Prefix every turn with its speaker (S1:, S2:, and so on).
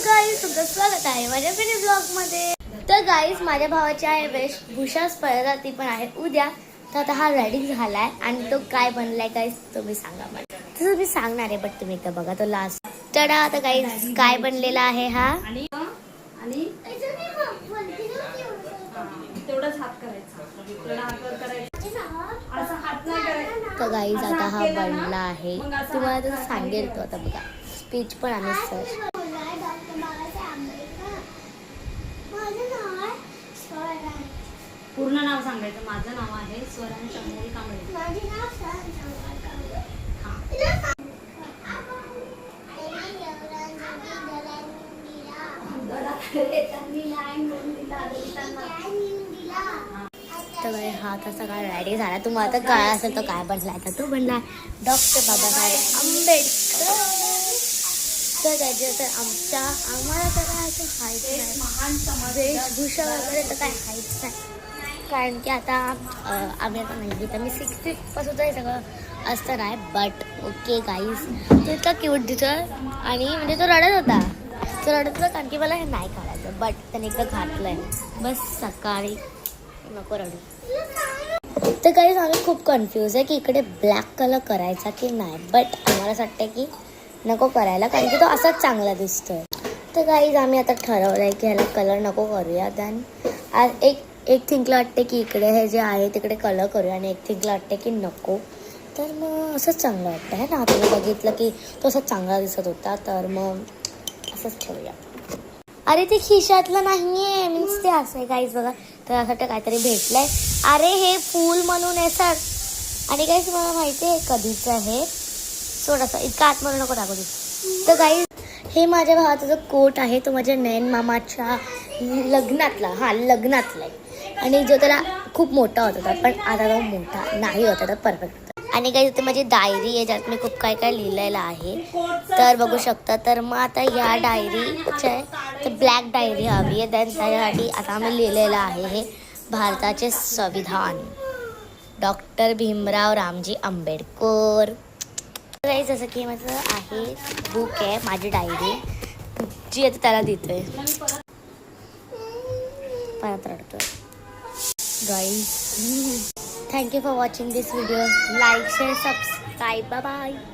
S1: Guys, तुमचं स्वागत आहे माझ्या मिनी ब्लॉग मध्ये. तर गाईज, माझ्या भावाची आहे वेशभूषा स्पर्धा, ती पण आहे उद्या. तर आता हा रेडी झालाय आणि तो काय बनलाय गाईज तुम्ही सांगा मला. तसं मी सांगणार आहे, बट तुम्ही एकदा बघा तो लास्ट. टडा, आता गाईज काय बनलेला आहे हा.
S2: आणि तेवढाच हात करायचा, तेवढा हात वर करायचा, असा हात नाही करायचा.
S1: तर गाईज आता हा बनला आहे, तुम्हाला तसं सांगेल तो. आता बघा स्पीच पण आम्ही सर.
S2: पूर्ण नाव सांगायचं. माझं नाव आहे स्वरांश अमोल कांबळे.
S1: तर हा तसा काय रेडी झाला. तुम्हाला आता काय असेल तर काय बनलाय, तर तो बनला डॉक्टर बाबासाहेब आंबेडकर. तर त्याचे तर आम्हाला तर काय असं हायचं नाही,
S2: महान समाज
S1: वेशभूषा वगैरे तर काय हायच नाही. कारण की आता आम्ही आता नाही, तर मी 6th पासून हे सगळं असतं नाही. बट ओके गाईज, तो इतका क्यूट दिसतो आणि म्हणजे तो रडत होता. तो रडत होता कारण की मला हे नाही काढायचं, बट त्याने एकदा घातलंय बस सकाळी. नको रडू. तर गाईज, आम्ही खूप कन्फ्यूज आहे की इकडे ब्लॅक कलर करायचा की नाही. बट आम्हाला असं वाटतं की नको करायला, कारण की तो असाच चांगला दिसतोय. तर गाईज, आम्ही आता ठरवलं आहे की ह्याला कलर नको करूया. देन आज एक थिंकला वाटते की इकडे हे जे आहे तिकडे कलर करूया, आणि एक थिंकला वाटते की नको. तर मग असंच चांगलं वाटतं आहे ना. तुम्ही बघितलं की तो असंच चांगला दिसत होता, तर मग असंच ठेवूया. अरे ते खिशातलं नाही आहे, मीन्स ते असं आहे गाईज. बघा, तर असं काहीतरी भेटलंय. अरे हे फूल म्हणून आहे सर. आणि गाईज, मला माहिती आहे कधीचं आहे, थोडंसं इतका आतमध्ये नको टाकू दे. तर गाईज, हे माझ्या भावाचा जो कोट आहे तो माझ्या नयन मामाच्या लग्नातला आहे. आणि जो त्याला खूप मोठा होता, पण आता तो मोठा नाही होता, तर परफेक्ट होता. आणि काही इथे माझी डायरी आहे, ज्यात मी खूप काय काय लिहिलेलं आहे, तर बघू शकता. तर मग आता या डायरीच्या आहे तर ब्लॅक डायरी हवी आहे. देन त्याच्यासाठी आता आम्ही लिहिलेलं आहे हे भारताचे संविधान डॉक्टर भीमराव रामजी आंबेडकर. जसं की माझं आहे बुक आहे, माझी डायरी, जी आता त्याला देतोय. परत रडतोय. Guys, thank you for watching this video. Like, share, subscribe. Bye bye.